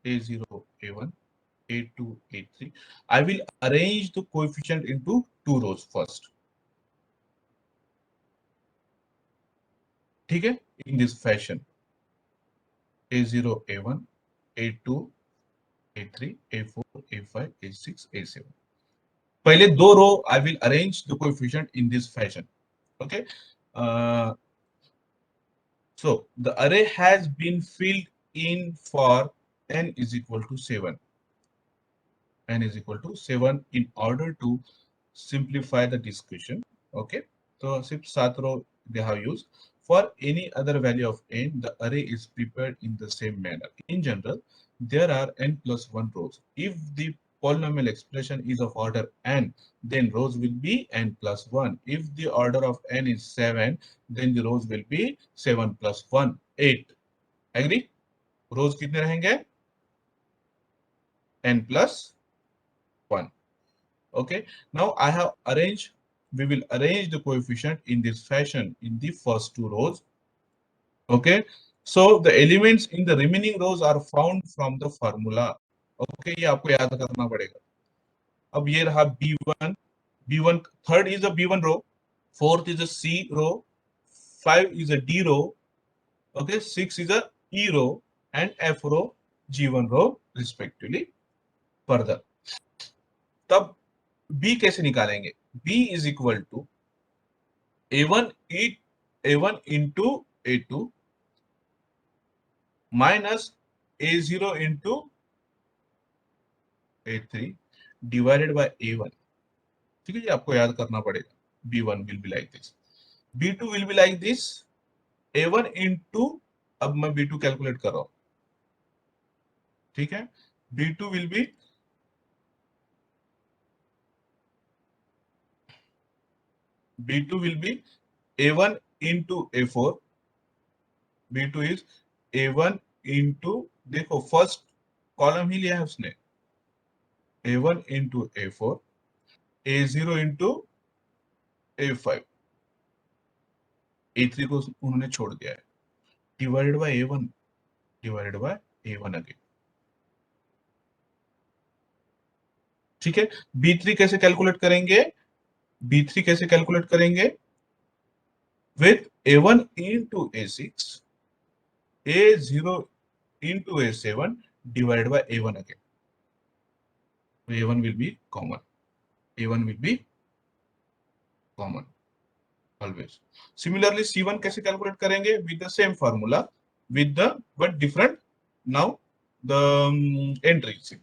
A0, A1, A2, A3. I will arrange the coefficient into two rows first. ठीक है? In this fashion. A0, A1, A2, A3, A4, A5, A6, A7. पहले दो रो I will arrange the coefficient in this fashion. Okay. Uh, so the array has been filled in for n is equal to 7. N is equal to 7 in order to simplify the discussion. Okay. So सिर्फ 7 रो they have used. For any other value of n, the array is prepared in the same manner. In general, there are n plus 1 rows. If the polynomial expression is of order n, then rows will be n plus 1. If the order of n is 7, then the rows will be 7 plus 1, 8. Agree? Rows कितने रहेंगे? n plus 1. Okay. Now I have arranged, we will arrange the coefficient in this fashion in the first two rows. Okay. So the elements in the remaining rows are found from the formula. Okay, ये आपको याद करना पड़ेगा. अब ये रहा B1, B1 third is a B1 row, fourth is a C row, 5 is a D row, okay, 6 is a E row, and F row, G1 row respectively. Further, तब B कैसे निकालेंगे? B is equal to A1 A1 into A2 minus A0 into A3 divided by A1. ठीक है, ये आपको याद करना पड़ेगा. B1 will be like this. B2 will be like this. A1 into, अब मैं B2 कैलकुलेट कर रहा हूं. ठीक है, B2 will be A1 into A4. B2 is A1 into, देखो फर्स्ट कॉलम ही लिया है उसने, A1 into A4, A0 into A5, A3 को उन्होंने छोड़ दिया है, डिवाइडेड बाय A1 अगेन. ठीक है, B3 कैसे कैलकुलेट करेंगे? B3 कैसे कैलकुलेट करेंगे? With A1 into A6, A0 into A7 divided by A1 again. A1 will be common. A1 will be common always. Similarly, C1 कैसे कैलकुलेट करेंगे? With the same formula, with the but different now the entries.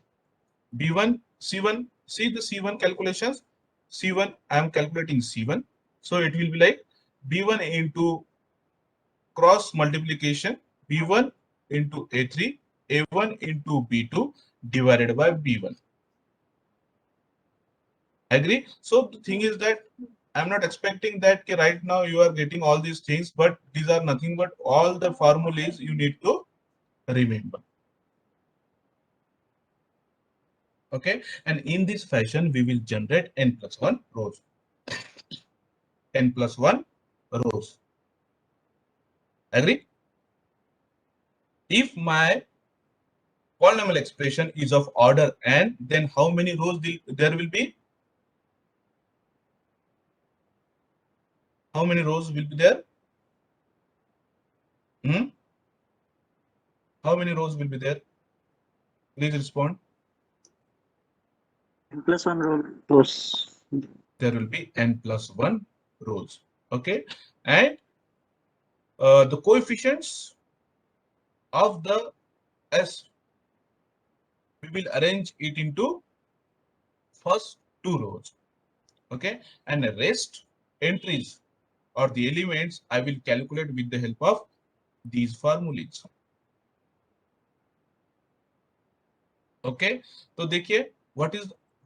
B1, C1, see the C1 calculations. C1, I am calculating C1. So it will be like B1 into cross multiplication, B1 into A3, A1 into B2 divided by B1. Agree? So the thing is that I'm not expecting that right now you are getting all these things, but these are nothing but all the formulas you need to remember. Okay, and in this fashion we will generate n plus 1 rows. N plus 1 rows. Agree? If my polynomial expression is of order n, then how many rows there will be? How many rows will be there? How many rows will be there? Please respond. N plus 1 rows. There will be n plus 1 rows. Okay, and the coefficients of the S, we will arrange it into first two rows. Okay, and the rest entries or the elements I will calculate with the help of these formulas. Okay, so देखिए, what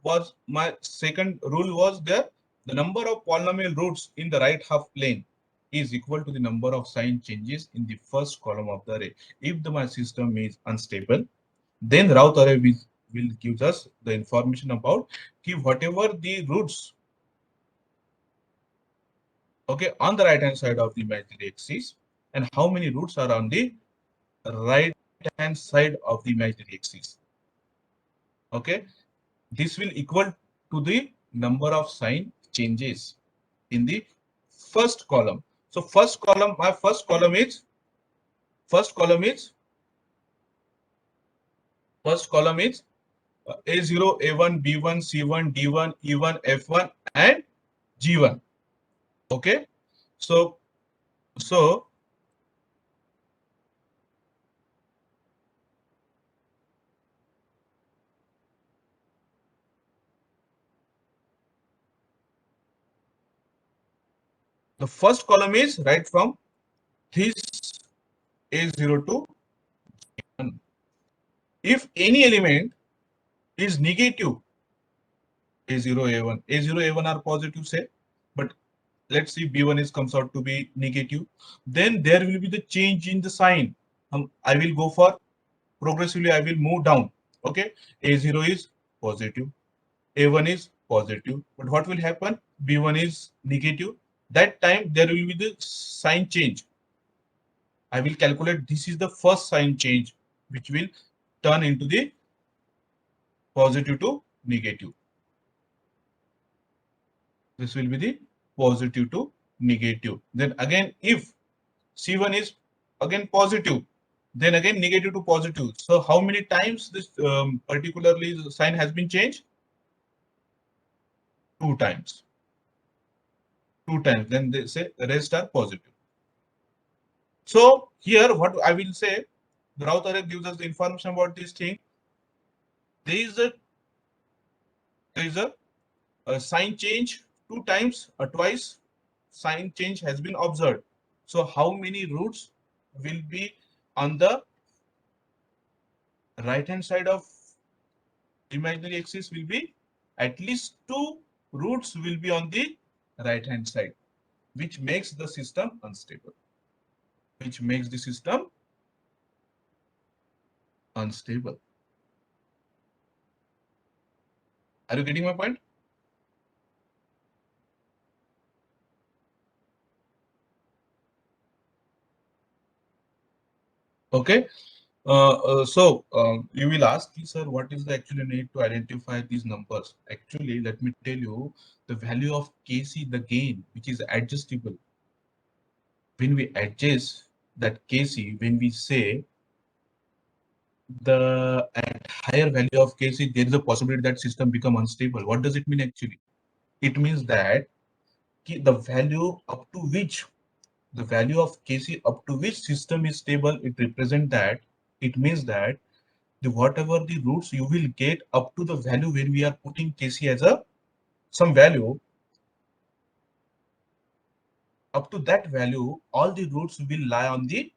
was my second rule was there, the number of polynomial roots in the right half plane is equal to the number of sign changes in the first column of the array. If my system is unstable, then Routh array will give us the information about whatever the roots, okay, on the right hand side of the imaginary axis, and how many roots are on the right hand side of the imaginary axis. Okay, this will equal to the number of sign changes in the first column. So first column, my first column is A0, A1, B1, C1, D1, E1, F1, and G1. Okay, so the first column is right from this A0 to 1. If any element is negative, A0, A1, A0, A1 are positive, say, but let's see B1 is comes out to be negative, then there will be the change in the sign. I will go for progressively, I will move down. Okay, A0 is positive, A1 is positive, but what will happen? B1 is negative. That time there will be the sign change. I will calculate this is the first sign change which will turn into the positive to negative. This will be the positive to negative. Then again, if C1 is again positive, then again negative to positive. So how many times this particularly the sign has been changed? 2 times. 2 times. Then they say the rest are positive. So here what I will say, the Raut array gives us the information about this thing. There is a sign change 2 times or twice sign change has been observed. So how many roots will be on the right hand side of imaginary axis? Will be at least 2 roots will be on the right hand side, which makes the system unstable. Which makes the system unstable. Are you getting my point? Okay. You will ask, sir, what is the actually need to identify these numbers? Actually, let me tell you, the value of Kc, the gain, which is adjustable. When we adjust that Kc, when we say the at higher value of Kc, there is a possibility that system become unstable. What does it mean actually? It means that the value up to which the value of Kc up to which system is stable, it represents that. It means that the whatever the roots you will get up to the value when we are putting Kc as a some value, up to that value, all the roots will lie on the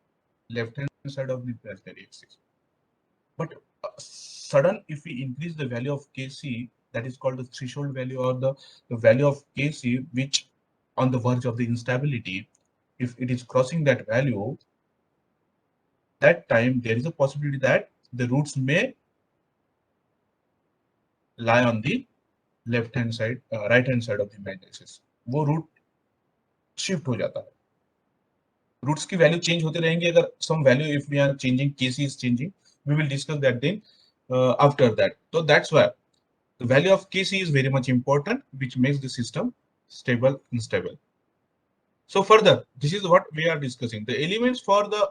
left hand side of the imaginary axis. But sudden, if we increase the value of Kc, that is called the threshold value, or the value of Kc which on the verge of the instability, if it is crossing that value, that time there is a possibility that the roots may lie on the left hand side right hand side of the image axis, वो root shift हो जाता है. Roots की value change होते रहेंगे अगर some value if we are changing KC is changing, we will discuss that then after that. तो that's why the value of Kc is very much important, which makes the system stable and stable. So further, this is what we are discussing. The elements for the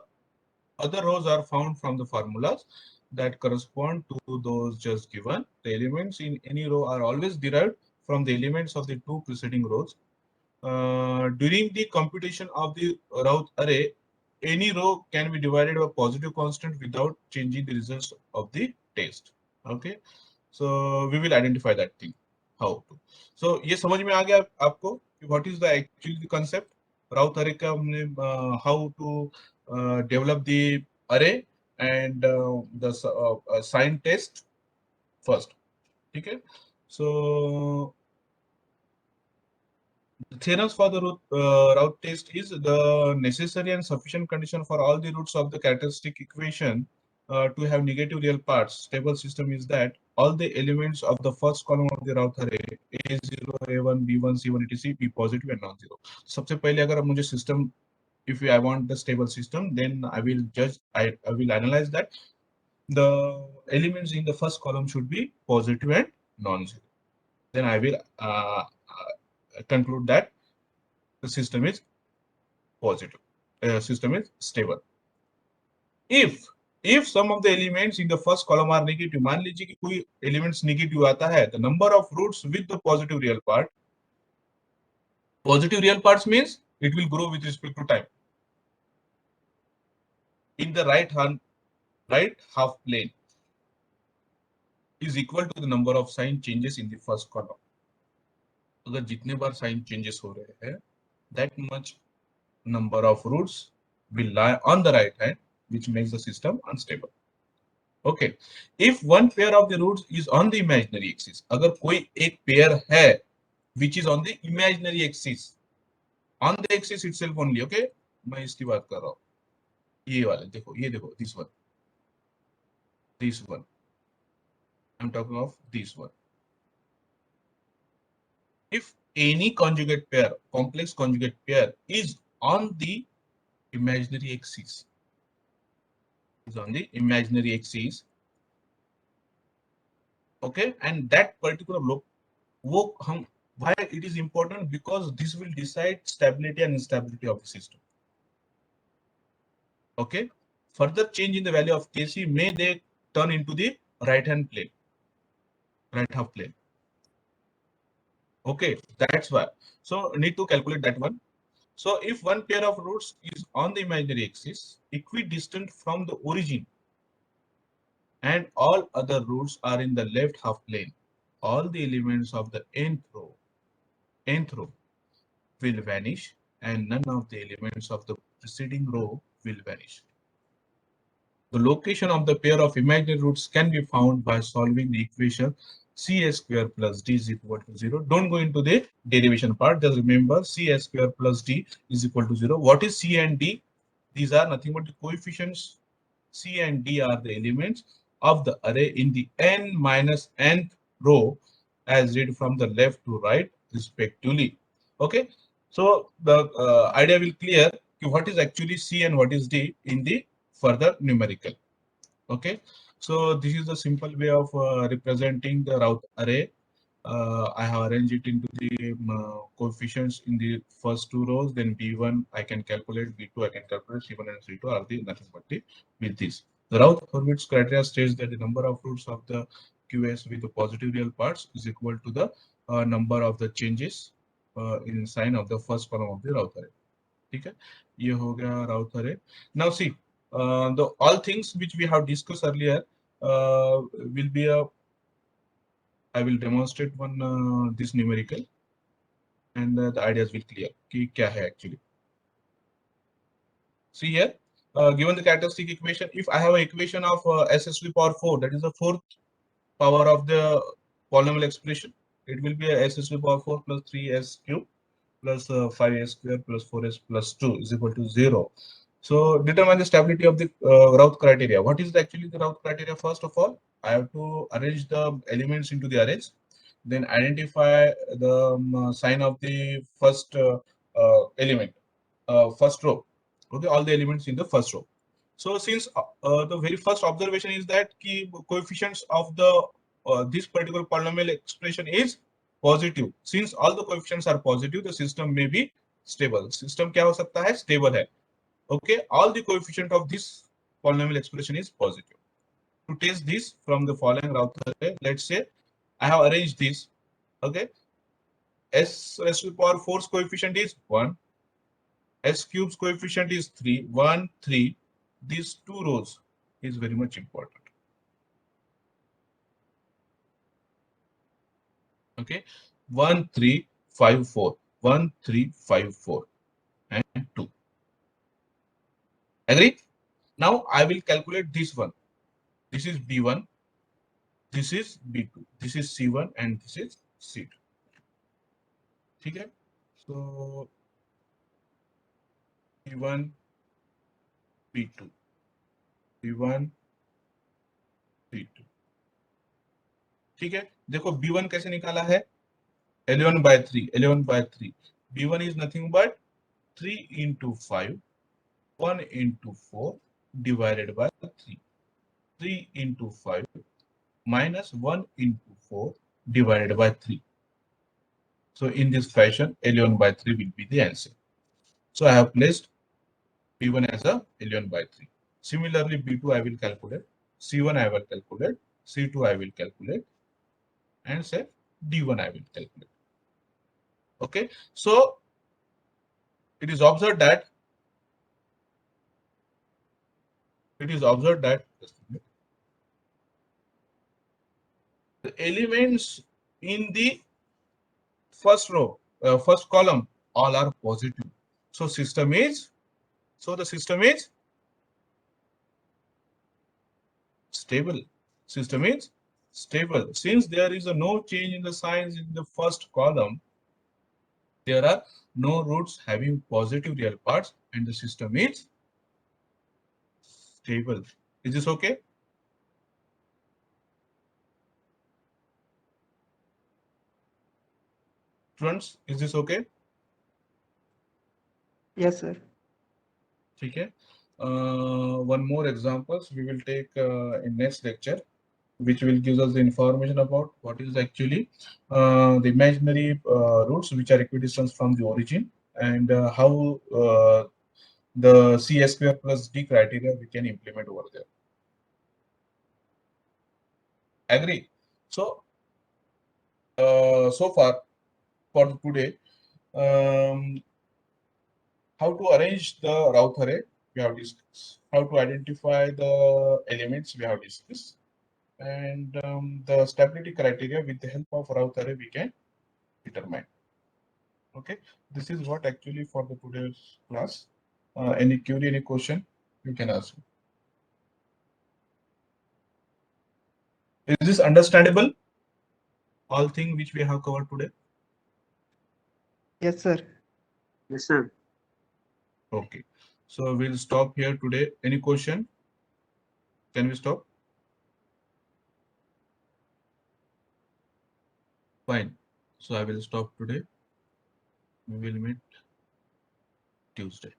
other rows are found from the formulas that correspond to those just given. The elements in any row are always derived from the elements of the 2 preceding rows. During the computation of the Raut array, any row can be divided by positive constant without changing the results of the test. Okay, so we will identify that thing. How to? So ये समझ में आ गया आपको कि what is the actually concept Raut array का हमने how to develop the array and the sign test first. ठीक है? So the theorems for the route test is the necessary and sufficient condition for all the roots of the characteristic equation to have negative real parts. Stable system is that all the elements of the first column of the route array A0, A1, B1, C1, etc. be positive and non-zero. सबसे पहले अगर अब मुझे system if I want the stable system, then I will analyze that the elements in the first column should be positive and non-zero. Then I will conclude that the system is positive, system is stable. If some of the elements in the first column are negative, मान लीजिए कि कोई elements negative आता है, the number of roots with the positive real parts means it will grow with respect to time. In the right half plane is equal to the number of sign changes in the first column. अगर जितने बार sign changes हो रहे हैं, that much number of roots will lie on the right hand, which makes the system unstable. Okay, if one pair of the roots is on the imaginary axis, अगर कोई एक pair है which is on the imaginary axis, on the axis itself only, okay, मैं इसकी बात कर रहा हूँ, ये वाले देखो, ये देखो, this one, I'm talking of this one. If any conjugate pair, complex conjugate pair is on the imaginary axis, okay, and that particular why it is important, because this will decide stability and instability of the system. Okay, further change in the value of Kc may they turn into the right half plane. Okay, that's why. So need to calculate that one. So if one pair of roots is on the imaginary axis, equidistant from the origin, and all other roots are in the left half plane, all the elements of the nth row will vanish, and none of the elements of the preceding row will vanish. The location of the pair of imaginary roots can be found by solving the equation c a square plus d is equal to 0. Don't go into the derivation part. Just remember c a square plus d is equal to 0. What is c and d? These are nothing but the coefficients. C and D are the elements of the array in the n minus nth row as read from the left to right respectively. Okay, so the idea will clear what is actually C and what is D in the further numerical. Okay, so this is the simple way of representing the Routh array. I have arranged it into the coefficients in the first two rows, then B1 I can calculate, B2 I can calculate, C1 and C2 are the nothing but the with this. The Routh-Hurwitz criteria states that the number of roots of the QS with the positive real parts is equal to the number of the changes in sign of the first column of the Routh array. ठीक है, ये हो गया Routh array. Now see, the all things which we have discussed earlier will be a I will demonstrate one this numerical, and the ideas will clear कि क्या है actually. See here, given the characteristic equation, if I have an equation of s to the power 4, that is the fourth power of the polynomial expression, it will be a s to the power 4 plus 3s cube plus 5s square plus 4s plus 2 is equal to 0. So determine the stability of the Routh criteria. What is actually the Routh criteria? First of all, I have to arrange the elements into the arrays, then identify the sign of the first element, first row. Okay, all the elements in the first row. So since the very first observation is that key coefficients of the this particular polynomial expression is positive. Since all the coefficients are positive, the system may be stable. System क्या हो सकता है? Stable है. Okay, all the coefficient of this polynomial expression is positive. To test this from the following Routh array, let's say I have arranged this. Okay, s raised to the power 4's coefficient is 1, s cube's coefficient is 3, 1, 3. These two rows is very much important. Okay, 1, 3, 5, 4, 1, 3, 5, 4, and 2. Agree? Now I will calculate this one. This is B1, this is B2, this is C1, and this is C2. ठीक है? So B1, B2, B1, B2. ठीक है? देखो B1 कैसे निकाला है? 11 by 3, 11 by 3. B1 is nothing but 3 into 5 1 into 4 divided by 3. 3 into 5 minus 1 into 4 divided by 3. So in this fashion, L1 by 3 will be the answer. So I have placed P1 as a L1 by 3. Similarly, B2 I will calculate, C1 I will calculate, C2 I will calculate, and say D1 I will calculate. Okay, so it is observed that the elements in the first row, first column, all are positive. So the system is stable. System is stable. Since there is no change in the signs in the first column, there are no roots having positive real parts, and the system is stable. Is this okay? Students, is this okay? Yes, sir. Okay. One more examples we will take in next lecture, which will give us the information about what is actually the imaginary roots which are equidistant from the origin, and how the C square plus D criteria we can implement over there. Agree? So, so far for today, how to arrange the Routh array we have discussed, how to identify the elements we have discussed, and the stability criteria with the help of Routh array we can determine. Okay, this is what actually for the today's class. Any query, any question, you can ask. Is this understandable? All things which we have covered today. Yes, sir. Yes, sir. Okay, so we'll stop here today. Any question? Can we stop? Fine. So I will stop today. We will meet Tuesday.